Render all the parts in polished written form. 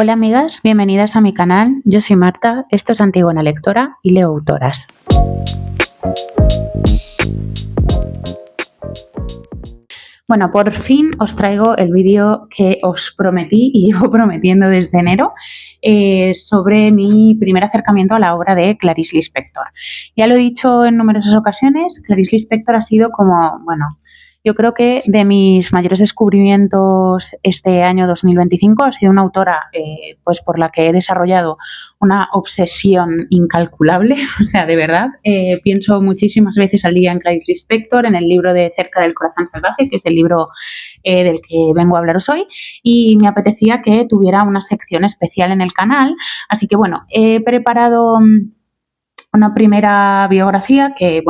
Hola amigas, bienvenidas a mi canal. Yo soy Marta, esto es Antigona Lectora y leo autoras. Bueno, por fin os traigo el vídeo que os prometí y llevo prometiendo desde enero sobre mi primer acercamiento a la obra de Clarice Lispector. Ya lo he dicho en numerosas ocasiones, Clarice Lispector ha sido como, yo creo que de mis mayores descubrimientos este año 2025 ha sido una autora pues por la que he desarrollado una obsesión incalculable, o sea, de verdad, pienso muchísimas veces al día en Clarice Lispector, en el libro de Cerca del corazón salvaje, que es el libro del que vengo a hablaros hoy, y me apetecía que tuviera una sección especial en el canal, así que bueno, he preparado una primera biografía que,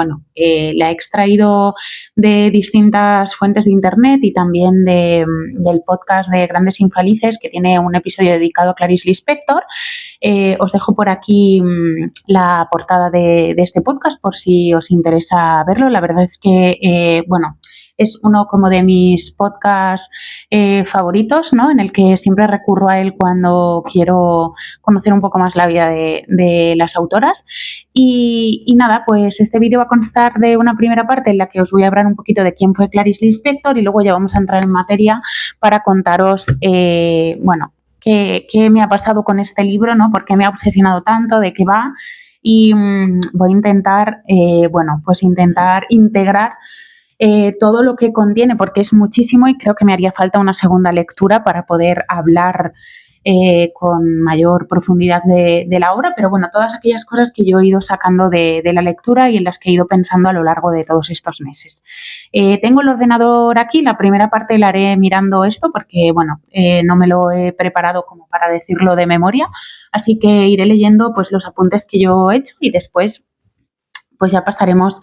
la he extraído de distintas fuentes de internet y también del podcast de Grandes Infelices, que tiene un episodio dedicado a Clarice Lispector. Os dejo por aquí la portada de este podcast por si os interesa verlo. La verdad es que, es uno como de mis podcasts favoritos, ¿no? En el que siempre recurro a él cuando quiero conocer un poco más la vida de las autoras. Y nada, pues este vídeo va a constar de una primera parte en la que os voy a hablar un poquito de quién fue Clarice Lispector y luego ya vamos a entrar en materia para contaros, qué me ha pasado con este libro, ¿no? ¿Por qué me ha obsesionado tanto? ¿De qué va? Y voy a intentar, intentar integrar todo lo que contiene, porque es muchísimo y creo que me haría falta una segunda lectura para poder hablar con mayor profundidad de la obra, pero bueno, todas aquellas cosas que yo he ido sacando de la lectura y en las que he ido pensando a lo largo de todos estos meses. Tengo el ordenador aquí, la primera parte la haré mirando esto porque, no me lo he preparado como para decirlo de memoria, así que iré leyendo pues los apuntes que yo he hecho y después pues ya pasaremos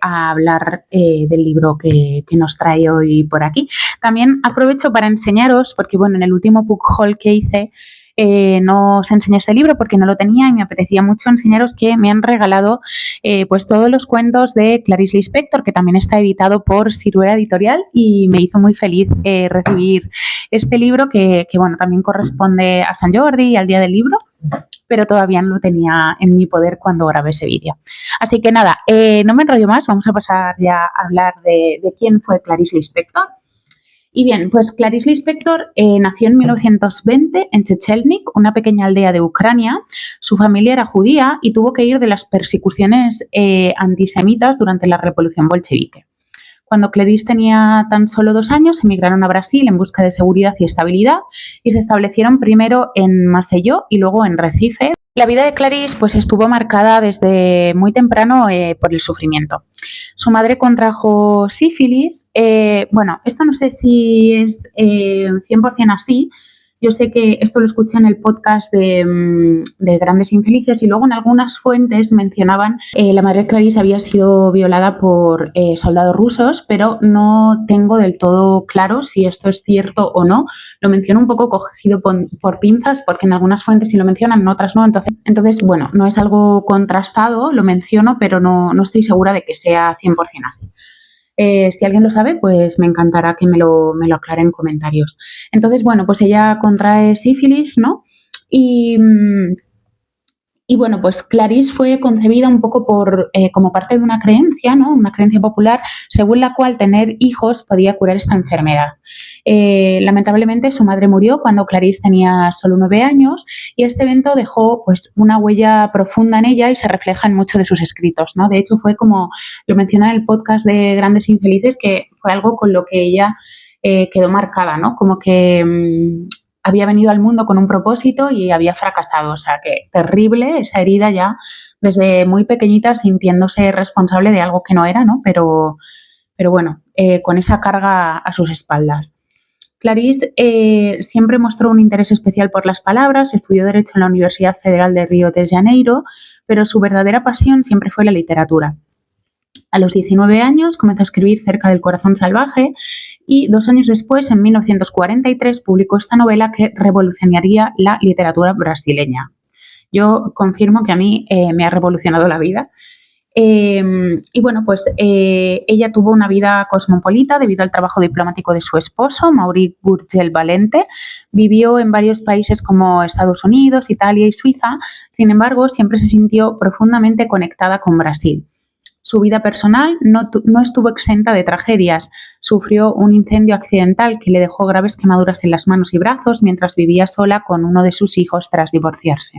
a hablar del libro que nos trae hoy por aquí. También aprovecho para enseñaros, porque en el último book haul que hice no os enseñé este libro porque no lo tenía y me apetecía mucho enseñaros que me han regalado pues todos los cuentos de Clarice Lispector, que también está editado por Siruela Editorial, y me hizo muy feliz recibir este libro que también corresponde a San Jordi y al Día del Libro, pero todavía no lo tenía en mi poder cuando grabé ese vídeo. Así que nada, no me enrollo más, vamos a pasar ya a hablar de quién fue Clarice Lispector. Y bien, pues Clarice Lispector nació en 1920 en Chechelnik, una pequeña aldea de Ucrania. Su familia era judía y tuvo que ir de las persecuciones antisemitas durante la Revolución Bolchevique. Cuando Clarice tenía tan solo 2 años, emigraron a Brasil en busca de seguridad y estabilidad y se establecieron primero en Maceió y luego en Recife. La vida de Clarice pues estuvo marcada desde muy temprano por el sufrimiento. Su madre contrajo sífilis. Esto no sé si es 100% así. Yo sé que esto lo escuché en el podcast de Grandes Infelices y luego en algunas fuentes mencionaban la madre de Clarice había sido violada por soldados rusos, pero no tengo del todo claro si esto es cierto o no. Lo menciono un poco cogido por pinzas porque en algunas fuentes sí lo mencionan, en otras no. Entonces, no es algo contrastado, lo menciono, pero no estoy segura de que sea 100% así. Si alguien lo sabe, pues me encantará que me lo aclare en comentarios. Entonces, pues ella contrae sífilis, ¿no? Pues Clarice fue concebida un poco como parte de una creencia, ¿no? Una creencia popular, según la cual tener hijos podía curar esta enfermedad. Lamentablemente su madre murió cuando Clarice tenía solo 9 años y este evento dejó pues una huella profunda en ella y se refleja en muchos de sus escritos, ¿no? De hecho fue como lo menciona en el podcast de Grandes Infelices, que fue algo con lo que ella quedó marcada, ¿no? Como que había venido al mundo con un propósito y había fracasado, o sea que terrible esa herida ya desde muy pequeñita sintiéndose responsable de algo que no era, ¿no? Pero con esa carga a sus espaldas. Clarice siempre mostró un interés especial por las palabras, estudió Derecho en la Universidad Federal de Río de Janeiro, pero su verdadera pasión siempre fue la literatura. A los 19 años comenzó a escribir Cerca del corazón salvaje y 2 años después, en 1943, publicó esta novela que revolucionaría la literatura brasileña. Yo confirmo que a mí me ha revolucionado la vida. Y bueno, pues ella tuvo una vida cosmopolita debido al trabajo diplomático de su esposo, Maurice Gurgel Valente. Vivió en varios países como Estados Unidos, Italia y Suiza. Sin embargo, siempre se sintió profundamente conectada con Brasil. Su vida personal no estuvo exenta de tragedias. Sufrió un incendio accidental que le dejó graves quemaduras en las manos y brazos mientras vivía sola con uno de sus hijos tras divorciarse.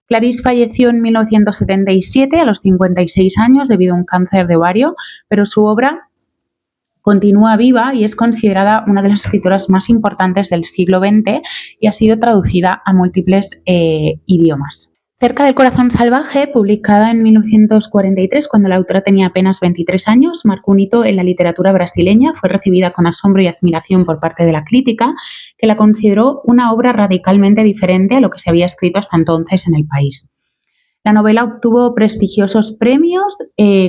Clarice falleció en 1977 a los 56 años debido a un cáncer de ovario, pero su obra continúa viva y es considerada una de las escritoras más importantes del siglo XX y ha sido traducida a múltiples idiomas. Cerca del corazón salvaje, publicada en 1943, cuando la autora tenía apenas 23 años, marcó un hito en la literatura brasileña. Fue recibida con asombro y admiración por parte de la crítica, que la consideró una obra radicalmente diferente a lo que se había escrito hasta entonces en el país. La novela obtuvo prestigiosos premios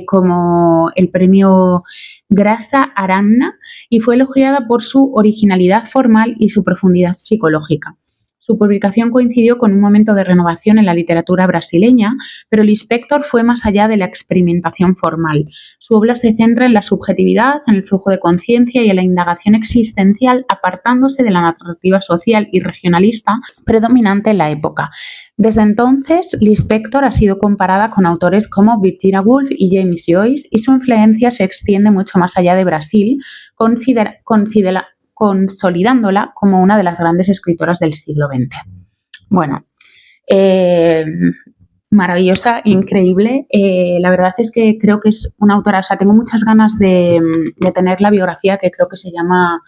como el premio Grasa Aranha y fue elogiada por su originalidad formal y su profundidad psicológica. Su publicación coincidió con un momento de renovación en la literatura brasileña, pero Lispector fue más allá de la experimentación formal. Su obra se centra en la subjetividad, en el flujo de conciencia y en la indagación existencial, apartándose de la narrativa social y regionalista predominante en la época. Desde entonces, Lispector ha sido comparada con autores como Virginia Woolf y James Joyce, y su influencia se extiende mucho más allá de Brasil, consolidándola como una de las grandes escritoras del siglo XX. Bueno, maravillosa, increíble. La verdad es que creo que es una autora, o sea, tengo muchas ganas de tener la biografía, que creo que se llama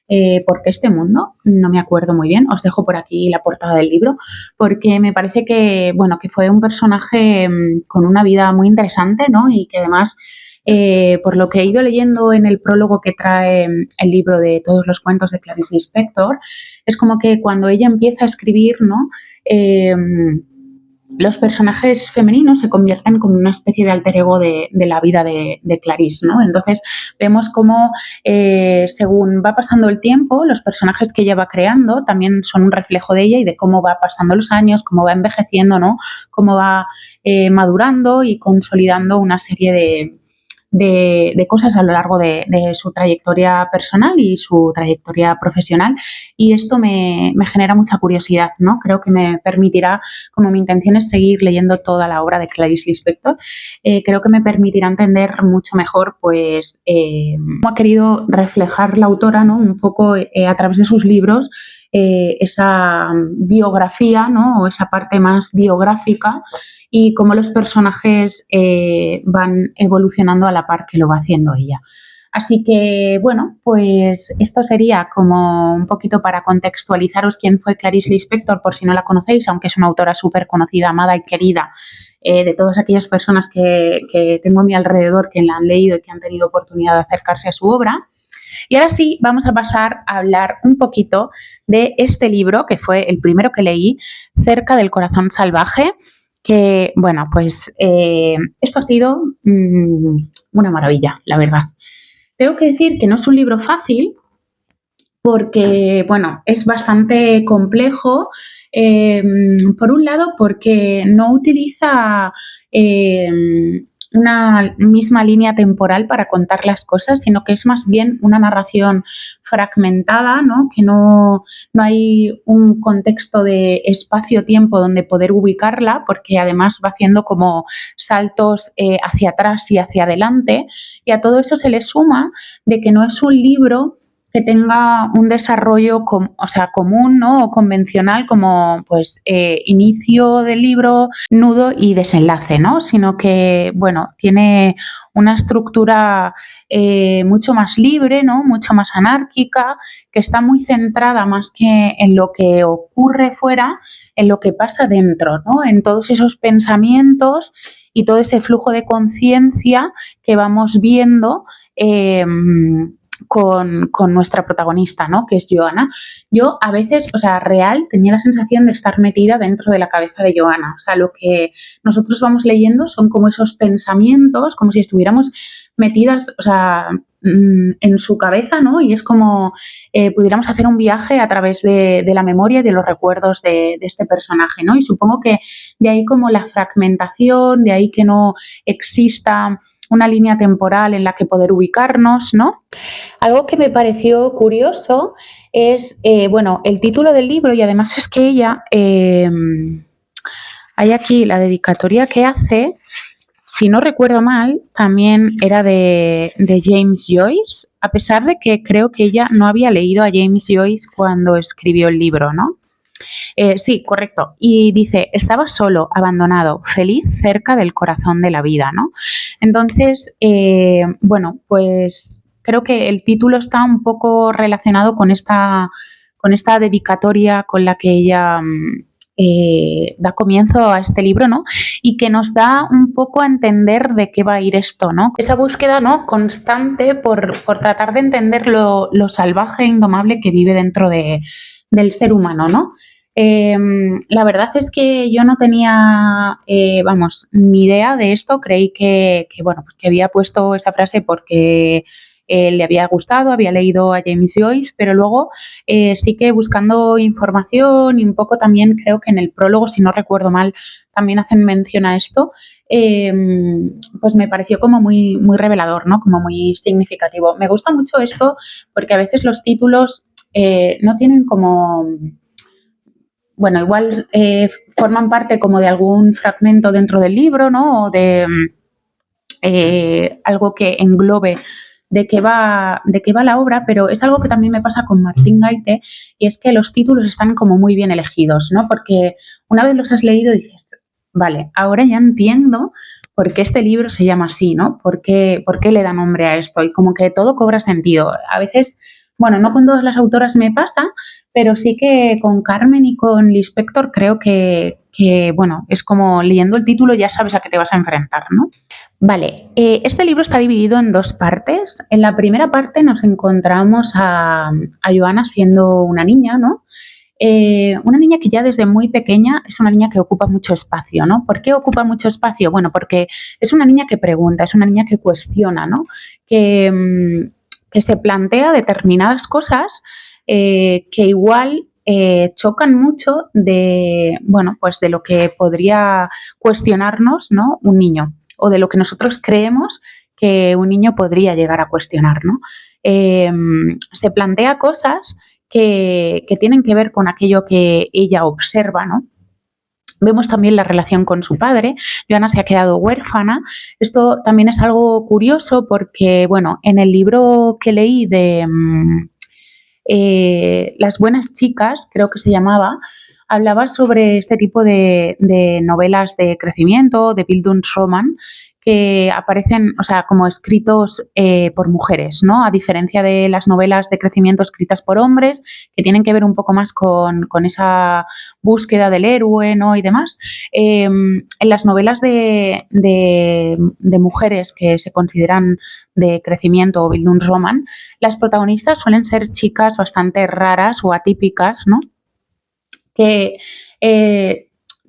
¿Por qué este mundo? No me acuerdo muy bien. Os dejo por aquí la portada del libro, porque me parece que, bueno, que fue un personaje con una vida muy interesante, ¿no? Y que además, por lo que he ido leyendo en el prólogo que trae el libro de todos los cuentos de Clarice Lispector, es como que cuando ella empieza a escribir, ¿no? Los personajes femeninos se convierten como una especie de alter ego de la vida de Clarice, ¿no? Entonces vemos cómo según va pasando el tiempo, los personajes que ella va creando también son un reflejo de ella y de cómo va pasando los años, cómo va envejeciendo, ¿no? Cómo va madurando y consolidando una serie de cosas a lo largo de su trayectoria personal y su trayectoria profesional, y esto me genera mucha curiosidad, ¿no? Creo que me permitirá, como mi intención es seguir leyendo toda la obra de Clarice Lispector, creo que me permitirá entender mucho mejor pues cómo ha querido reflejar la autora, ¿no? Un poco a través de sus libros esa biografía, ¿no? O esa parte más biográfica, y cómo los personajes van evolucionando a la par que lo va haciendo ella. Así que, bueno, pues esto sería como un poquito para contextualizaros quién fue Clarice Lispector, por si no la conocéis, aunque es una autora súper conocida, amada y querida de todas aquellas personas que tengo a mi alrededor que la han leído y que han tenido oportunidad de acercarse a su obra. Y ahora sí, vamos a pasar a hablar un poquito de este libro, que fue el primero que leí, Cerca del corazón salvaje, que, bueno, pues esto ha sido una maravilla, la verdad. Tengo que decir que no es un libro fácil porque, bueno, es bastante complejo. Por un lado, porque no utiliza una misma línea temporal para contar las cosas, sino que es más bien una narración fragmentada, ¿no? Que no hay un contexto de espacio-tiempo donde poder ubicarla, porque además va haciendo como saltos hacia atrás y hacia adelante, y a todo eso se le suma de que no es un libro que tenga un desarrollo común, ¿no? O convencional, como pues inicio del libro, nudo y desenlace, ¿no? Sino que, bueno, tiene una estructura mucho más libre, ¿no? Mucho más anárquica, que está muy centrada más que en lo que ocurre fuera, en lo que pasa dentro, ¿no? En todos esos pensamientos y todo ese flujo de conciencia que vamos viendo con nuestra protagonista, ¿no? Que es Joana. Yo a veces, o sea, real, tenía la sensación de estar metida dentro de la cabeza de Joana. O sea, lo que nosotros vamos leyendo son como esos pensamientos, como si estuviéramos metidas, o sea, en su cabeza, ¿no? Y es como pudiéramos hacer un viaje a través de la memoria y de los recuerdos de este personaje, ¿no? Y supongo que de ahí como la fragmentación, de ahí que no exista una línea temporal en la que poder ubicarnos, ¿no? Algo que me pareció curioso es, bueno, el título del libro y además es que ella, hay aquí la dedicatoria que hace, si no recuerdo mal, también era de James Joyce, a pesar de que creo que ella no había leído a James Joyce cuando escribió el libro, ¿no? Sí, correcto. Y dice, estaba solo, abandonado, feliz, cerca del corazón de la vida, ¿no? Entonces, bueno, pues creo que el título está un poco relacionado con esta dedicatoria con la que ella da comienzo a este libro, ¿no? Y que nos da un poco a entender de qué va a ir esto, ¿no? Esa búsqueda, ¿no? Constante por tratar de entender lo salvaje e indomable que vive dentro del ser humano, ¿no? La verdad es que yo no tenía, vamos, ni idea de esto. Creí bueno, pues que había puesto esa frase porque le había gustado, había leído a James Joyce, pero luego sí que buscando información y un poco también creo que en el prólogo, si no recuerdo mal, también hacen mención a esto, pues me pareció como muy, muy revelador, ¿no? Como muy significativo. Me gusta mucho esto porque a veces los títulos no tienen como bueno, igual forman parte como de algún fragmento dentro del libro, ¿no? O de algo que englobe de qué va la obra, pero es algo que también me pasa con Martín Gaite y es que los títulos están como muy bien elegidos, ¿no? Porque una vez los has leído dices, vale, ahora ya entiendo por qué este libro se llama así, ¿no? ¿Por qué le da nombre a esto? Y como que todo cobra sentido. A veces, bueno, no con todas las autoras me pasa, pero sí que con Carmen y con Lispector creo que, bueno, es como leyendo el título ya sabes a qué te vas a enfrentar, ¿no? Vale, este libro está dividido en dos partes. En la primera parte nos encontramos a Joana siendo una niña, ¿no? Una niña que ya desde muy pequeña es una niña que ocupa mucho espacio, ¿no? ¿Por qué ocupa mucho espacio? Bueno, porque es una niña que pregunta, es una niña que cuestiona, ¿no? Que se plantea determinadas cosas que igual chocan mucho de, bueno, pues de lo que podría cuestionarnos, ¿no? Un niño o de lo que nosotros creemos que un niño podría llegar a cuestionar, ¿no? Se plantea cosas que tienen que ver con aquello que ella observa, ¿no? Vemos también la relación con su padre. Joana se ha quedado huérfana. Esto también es algo curioso porque, bueno, en el libro que leí de Las buenas chicas, creo que se llamaba, hablaba sobre este tipo de novelas de crecimiento, de Bildungsroman, que aparecen, o sea, como escritos por mujeres, ¿no? A diferencia de las novelas de crecimiento escritas por hombres, que tienen que ver un poco más con esa búsqueda del héroe, ¿no? Y demás. En las novelas de mujeres que se consideran de crecimiento o Bildungsroman, las protagonistas suelen ser chicas bastante raras o atípicas, ¿no? Que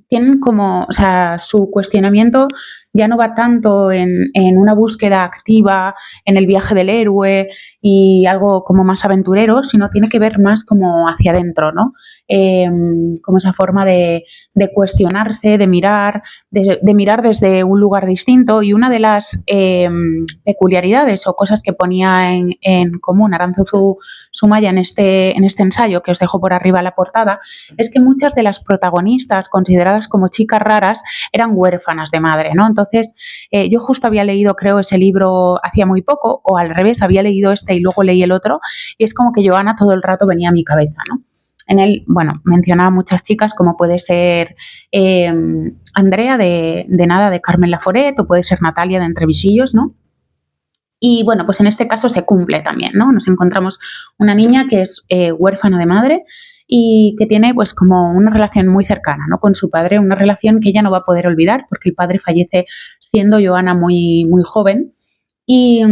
tienen como, o sea, su cuestionamiento ya no va tanto en una búsqueda activa, en el viaje del héroe y algo como más aventurero, sino tiene que ver más como hacia adentro, ¿no? Como esa forma de cuestionarse, de mirar desde un lugar distinto. Y una de las peculiaridades o cosas que ponía en común Arantzazu Zumaya en este ensayo, que os dejo por arriba la portada, es que muchas de las protagonistas consideradas como chicas raras eran huérfanas de madre, ¿no? Entonces, yo justo había leído, creo, ese libro hacía muy poco, o al revés, había leído este y luego leí el otro, y es como que Joana todo el rato venía a mi cabeza, ¿no? En él, bueno, mencionaba muchas chicas como puede ser Andrea de Nada de Carmen Laforet o puede ser Natalia de Entre Visillos, ¿no? Y bueno, pues en este caso se cumple también, ¿no? Nos encontramos una niña que es huérfana de madre y que tiene pues como una relación muy cercana, ¿no? Con su padre, una relación que ella no va a poder olvidar porque el padre fallece siendo Joana muy, muy joven y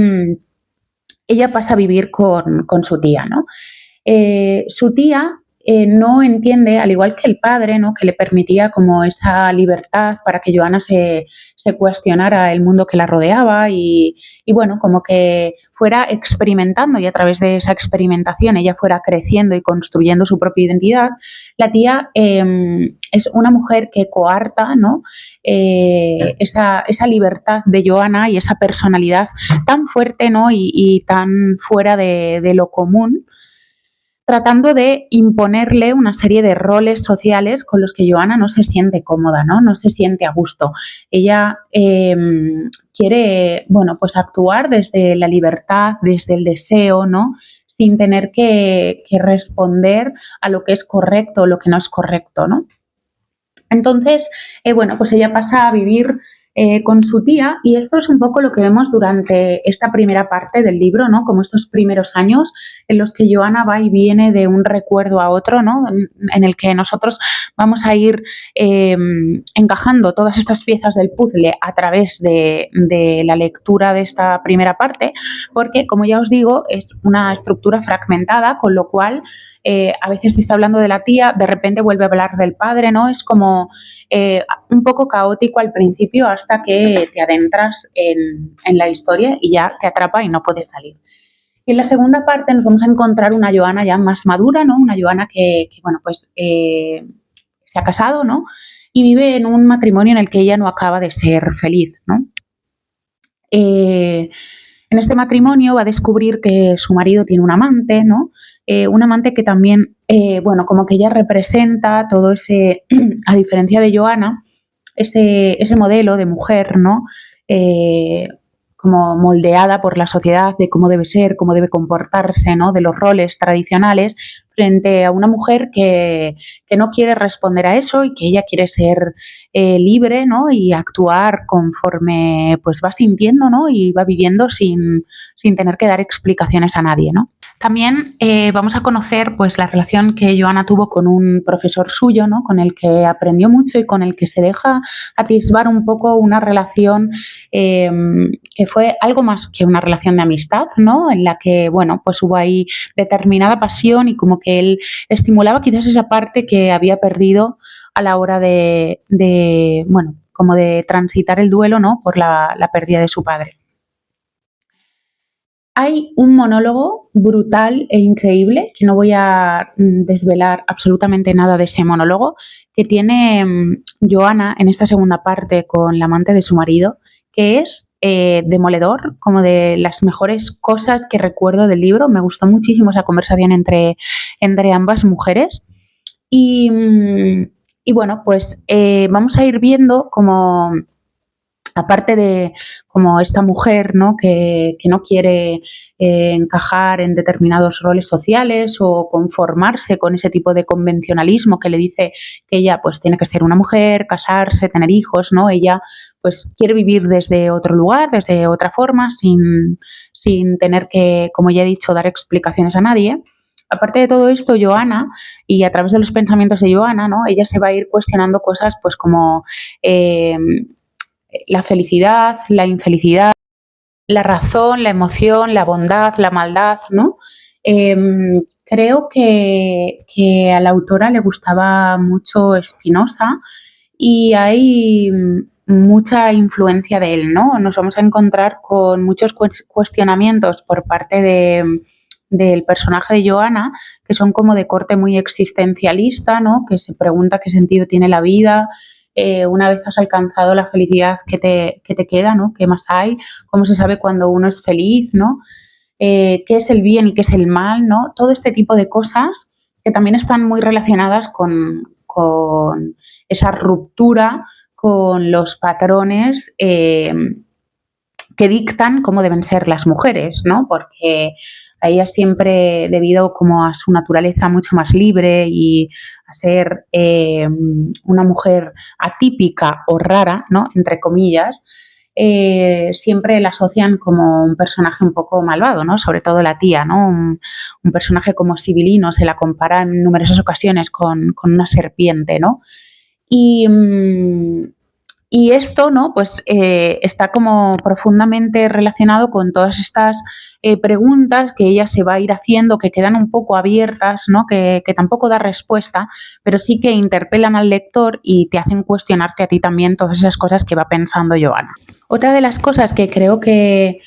ella pasa a vivir con su tía, ¿no? Su tía no entiende, al igual que el padre, ¿no? Que le permitía como esa libertad para que Joana se cuestionara el mundo que la rodeaba y bueno, como que fuera experimentando y a través de esa experimentación ella fuera creciendo y construyendo su propia identidad. La tía es una mujer que coarta, ¿no? Esa libertad de Joana y esa personalidad tan fuerte, ¿no? Y tan fuera de lo común, tratando de imponerle una serie de roles sociales con los que Joana no se siente cómoda, no se siente a gusto. Ella quiere, bueno, pues actuar desde la libertad, desde el deseo, ¿no? Sin tener que responder a lo que es correcto o lo que no es correcto, ¿no? Entonces, bueno, pues ella pasa a vivir con su tía y esto es un poco lo que vemos durante esta primera parte del libro, ¿no? Como estos primeros años en los que Joana va y viene de un recuerdo a otro, ¿no? En el que nosotros vamos a ir encajando todas estas piezas del puzzle a través de la lectura de esta primera parte, porque, como ya os digo, es una estructura fragmentada, con lo cual a veces se está hablando de la tía, de repente vuelve a hablar del padre, ¿no? Es como un poco caótico al principio hasta que te adentras en la historia y ya te atrapa y no puedes salir. Y en la segunda parte nos vamos a encontrar una Joana ya más madura, ¿no? Una Joana que bueno, pues se ha casado, ¿no? Y vive en un matrimonio en el que ella no acaba de ser feliz, ¿no? En este matrimonio va a descubrir que su marido tiene un amante, ¿no? Un amante que también, bueno, como que ella representa todo ese, a diferencia de Joana, ese modelo de mujer, ¿no? Como moldeada por la sociedad de cómo debe ser, cómo debe comportarse, ¿no? De los roles tradicionales, frente a una mujer que no quiere responder a eso y que ella quiere ser libre, ¿no? Y actuar conforme pues va sintiendo, ¿no? Y va viviendo sin tener que dar explicaciones a nadie, ¿no? También vamos a conocer pues la relación que Joana tuvo con un profesor suyo, ¿no? Con el que aprendió mucho y con el que se deja atisbar un poco una relación que fue algo más que una relación de amistad, ¿no? En la que, bueno, pues hubo ahí determinada pasión y como que él estimulaba quizás esa parte que había perdido a la hora de bueno, como de transitar el duelo, ¿no? Por la pérdida de su padre. Hay un monólogo brutal e increíble, que no voy a desvelar absolutamente nada de ese monólogo, que tiene Joana en esta segunda parte con la amante de su marido, que es demoledor, como de las mejores cosas que recuerdo del libro. Me gustó muchísimo esa conversación entre ambas mujeres. Y, y bueno, pues vamos a ir viendo como aparte de como esta mujer, ¿no? Que no quiere encajar en determinados roles sociales o conformarse con ese tipo de convencionalismo que le dice que ella pues tiene que ser una mujer, casarse, tener hijos, ¿no? Ella pues quiere vivir desde otro lugar, desde otra forma, sin tener que, como ya he dicho, dar explicaciones a nadie. Aparte de todo esto, Joana, y a través de los pensamientos de Joana, ¿no? Ella se va a ir cuestionando cosas pues como la felicidad, la infelicidad, la razón, la emoción, la bondad, la maldad, ¿no? Eh, Creo que a la autora le gustaba mucho Spinoza y hay mucha influencia de él, ¿no? Nos vamos a encontrar con muchos cuestionamientos por parte del personaje de Joana, que son como de corte muy existencialista, ¿no? Que se pregunta qué sentido tiene la vida, una vez has alcanzado la felicidad que te queda, ¿no? ¿Qué más hay? ¿Cómo se sabe cuando uno es feliz, ¿no? ¿Qué es el bien y qué es el mal, ¿no? Todo este tipo de cosas que también están muy relacionadas con esa ruptura con los patrones que dictan cómo deben ser las mujeres, ¿no? Porque a ella siempre, debido como a su naturaleza mucho más libre y a ser una mujer atípica o rara, ¿no? Entre comillas, siempre la asocian como un personaje un poco malvado, ¿no? Sobre todo la tía, ¿no? Un personaje como Sibilino se la compara en numerosas ocasiones con una serpiente, ¿no? Y, Y esto, ¿no? Pues está como profundamente relacionado con todas estas preguntas que ella se va a ir haciendo, que quedan un poco abiertas, ¿no? Que tampoco da respuesta, pero sí que interpelan al lector y te hacen cuestionarte a ti también todas esas cosas que va pensando Joana. Otra de las cosas que creo que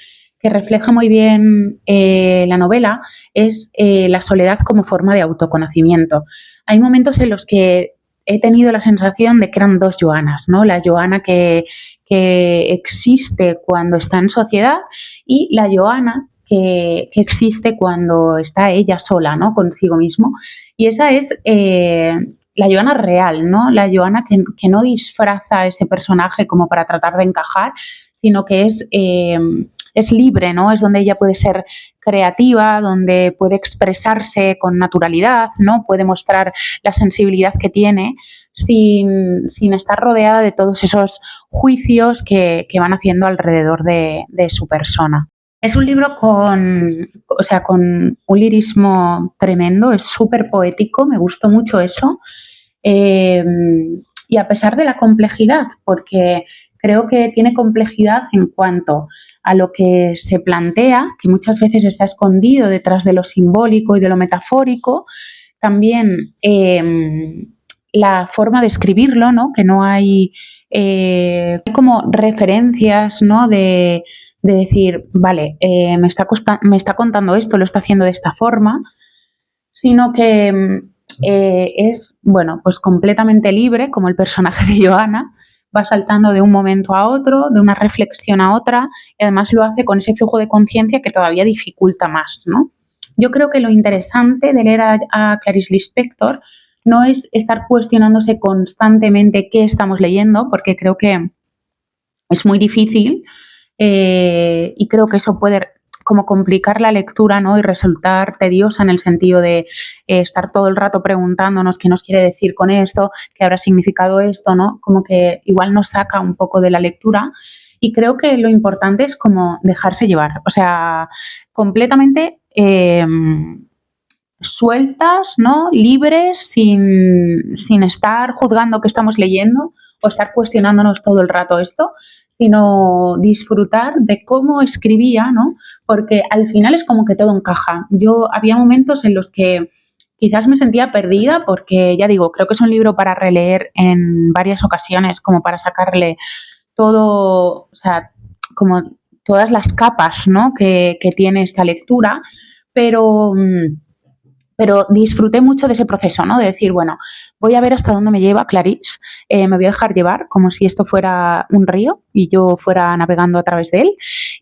refleja muy bien la novela es la soledad como forma de autoconocimiento. Hay momentos en los que he tenido la sensación de que eran dos Joanas, ¿no? La Joana que existe cuando está en sociedad y la Joana que existe cuando está ella sola, ¿no? Consigo mismo. Y esa es la Joana real, ¿no? La Joana que no disfraza a ese personaje como para tratar de encajar, sino que es libre, ¿no? Es donde ella puede ser creativa, donde puede expresarse con naturalidad, ¿no? Puede mostrar la sensibilidad que tiene sin estar rodeada de todos esos juicios que van haciendo alrededor de su persona. Es un libro con un lirismo tremendo, es súper poético, me gustó mucho eso. Eh, y a pesar de la complejidad, porque creo que tiene complejidad en cuanto a lo que se plantea, que muchas veces está escondido detrás de lo simbólico y de lo metafórico, también la forma de escribirlo, ¿no? Que no hay como referencias, ¿no? De decir, vale, me está contando esto, lo está haciendo de esta forma, sino que es, bueno, pues completamente libre, como el personaje de Joana, va saltando de un momento a otro, de una reflexión a otra, y además lo hace con ese flujo de conciencia que todavía dificulta más, ¿no? Yo creo que lo interesante de leer a Clarice Lispector no es estar cuestionándose constantemente qué estamos leyendo, porque creo que es muy difícil y creo que eso puede como complicar la lectura, ¿no? Y resultar tediosa en el sentido de estar todo el rato preguntándonos qué nos quiere decir con esto, qué habrá significado esto, ¿no? Como que igual nos saca un poco de la lectura. Y creo que lo importante es como dejarse llevar, o sea, completamente sueltas, ¿no? Libres, sin estar juzgando qué estamos leyendo o estar cuestionándonos todo el rato esto, sino disfrutar de cómo escribía, ¿no? Porque al final es como que todo encaja. Yo había momentos en los que quizás me sentía perdida porque, ya digo, creo que es un libro para releer en varias ocasiones, como para sacarle todo, o sea, como todas las capas, ¿no? que tiene esta lectura, pero pero disfruté mucho de ese proceso, ¿no? De decir, bueno, voy a ver hasta dónde me lleva Clarice, me voy a dejar llevar como si esto fuera un río y yo fuera navegando a través de él.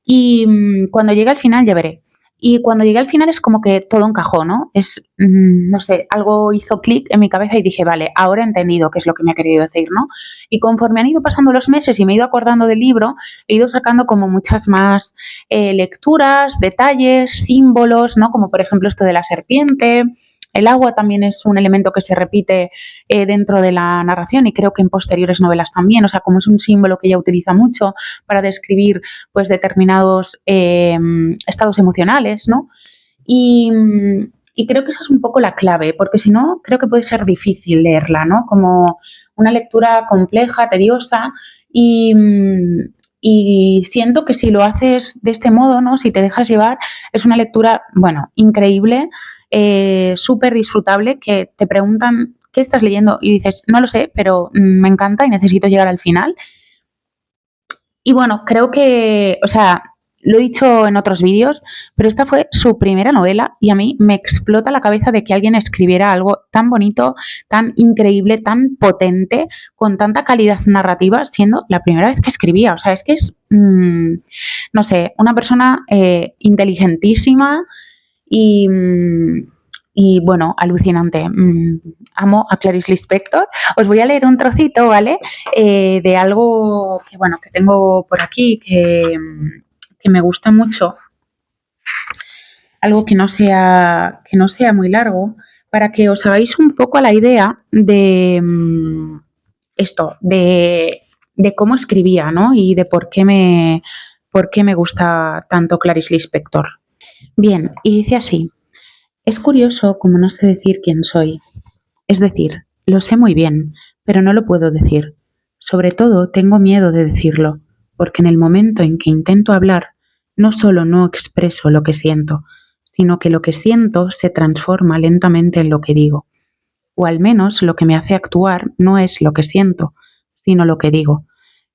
Y cuando llegue al final ya veré. Y cuando llegué al final es como que todo encajó, ¿no? No sé, algo hizo clic en mi cabeza y dije, vale, ahora he entendido qué es lo que me ha querido decir, ¿no? Y conforme han ido pasando los meses y me he ido acordando del libro, he ido sacando como muchas más lecturas, detalles, símbolos, ¿no? Como por ejemplo esto de la serpiente. El agua también es un elemento que se repite dentro de la narración y creo que en posteriores novelas también, o sea, como es un símbolo que ella utiliza mucho para describir pues determinados estados emocionales, ¿no? Y, y creo que esa es un poco la clave, porque si no, creo que puede ser difícil leerla, ¿no? Como una lectura compleja, tediosa y siento que si lo haces de este modo, ¿no? Si te dejas llevar, es una lectura, bueno, increíble, súper disfrutable, que te preguntan qué estás leyendo y dices, no lo sé, pero me encanta y necesito llegar al final. Y bueno, creo que, o sea, lo he dicho en otros vídeos, pero esta fue su primera novela y a mí me explota la cabeza de que alguien escribiera algo tan bonito, tan increíble, tan potente, con tanta calidad narrativa, siendo la primera vez que escribía. O sea, es que es, no sé, una persona inteligentísima y, y bueno, alucinante. Amo a Clarice Lispector. Os voy a leer un trocito, ¿vale? De algo que, bueno, que tengo por aquí, que me gusta mucho. Algo que no sea muy largo, para que os hagáis un poco a la idea de esto, de cómo escribía, ¿no? Y de por qué me gusta tanto Clarice Lispector. Bien, y dice así. Es curioso como no sé decir quién soy. Es decir, lo sé muy bien, pero no lo puedo decir. Sobre todo tengo miedo de decirlo, porque en el momento en que intento hablar, no solo no expreso lo que siento, sino que lo que siento se transforma lentamente en lo que digo. O al menos lo que me hace actuar no es lo que siento, sino lo que digo.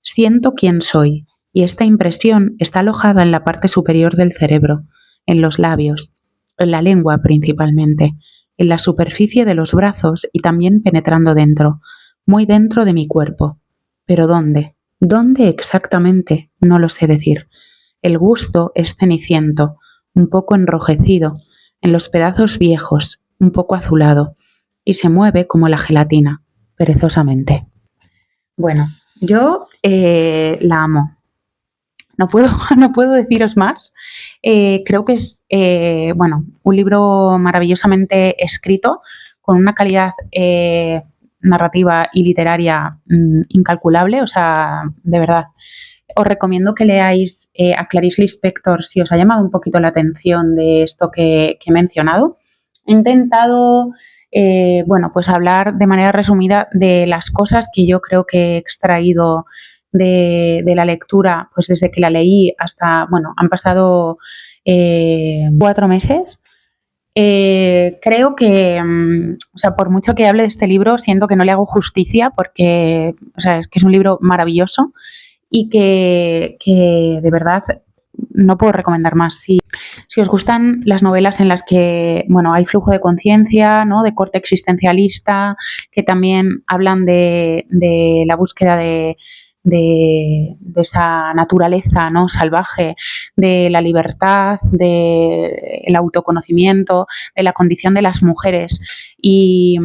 Siento quién soy, y esta impresión está alojada en la parte superior del cerebro, en los labios, en la lengua principalmente, en la superficie de los brazos y también penetrando dentro, muy dentro de mi cuerpo. ¿Pero dónde? ¿Dónde exactamente? No lo sé decir. El gusto es ceniciento, un poco enrojecido, en los pedazos viejos, un poco azulado, y se mueve como la gelatina, perezosamente. Bueno, yo la amo. No puedo, no puedo deciros más. Creo que es bueno, un libro maravillosamente escrito, con una calidad narrativa y literaria incalculable. O sea, de verdad, os recomiendo que leáis a Clarice Lispector si os ha llamado un poquito la atención de esto que he mencionado. He intentado, bueno, pues hablar de manera resumida de las cosas que yo creo que he extraído de la lectura, pues desde que la leí hasta, bueno, han pasado 4 meses. Creo que, o sea, por mucho que hable de este libro, siento que no le hago justicia porque, o sea, es que es un libro maravilloso y que de verdad no puedo recomendar más. Si os gustan las novelas en las que, bueno, hay flujo de conciencia, ¿no?, de corte existencialista, que también hablan de la búsqueda de esa naturaleza, ¿no?, salvaje, de la libertad, del autoconocimiento, de la condición de las mujeres, y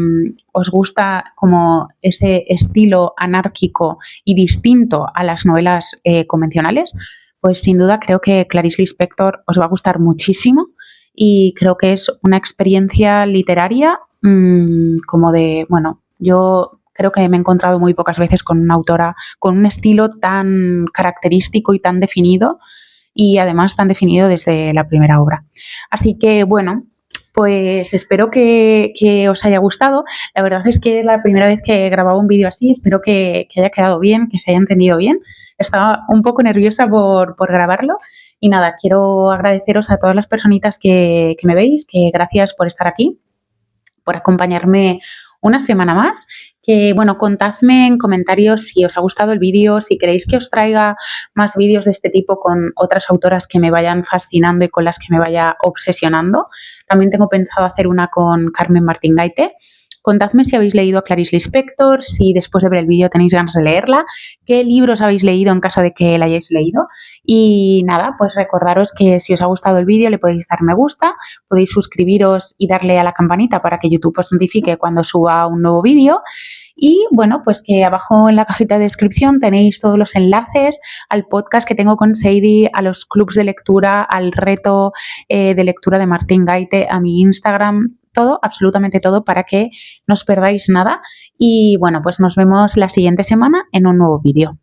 os gusta como ese estilo anárquico y distinto a las novelas convencionales, pues sin duda creo que Clarice Lispector os va a gustar muchísimo, y creo que es una experiencia literaria como de, bueno, yo creo que me he encontrado muy pocas veces con una autora con un estilo tan característico y tan definido, y además tan definido desde la primera obra. Así que bueno, pues espero que os haya gustado. La verdad es que es la primera vez que he grabado un vídeo así. Espero que haya quedado bien, que se haya entendido bien. Estaba un poco nerviosa por grabarlo. Y nada, quiero agradeceros a todas las personitas que me veis, que gracias por estar aquí, por acompañarme una semana más. Que bueno, contadme en comentarios si os ha gustado el vídeo, si queréis que os traiga más vídeos de este tipo con otras autoras que me vayan fascinando y con las que me vaya obsesionando. También tengo pensado hacer una con Carmen Martín Gaite. Contadme si habéis leído a Clarice Lispector, si después de ver el vídeo tenéis ganas de leerla, qué libros habéis leído en caso de que la hayáis leído. Y nada, pues recordaros que si os ha gustado el vídeo le podéis dar me gusta, podéis suscribiros y darle a la campanita para que YouTube os notifique cuando suba un nuevo vídeo. Y bueno, pues que abajo en la cajita de descripción tenéis todos los enlaces al podcast que tengo con Sadie, a los clubs de lectura, al reto de lectura de Martín Gaite, a mi Instagram, todo, absolutamente todo, para que no os perdáis nada. Y bueno, pues nos vemos la siguiente semana en un nuevo vídeo.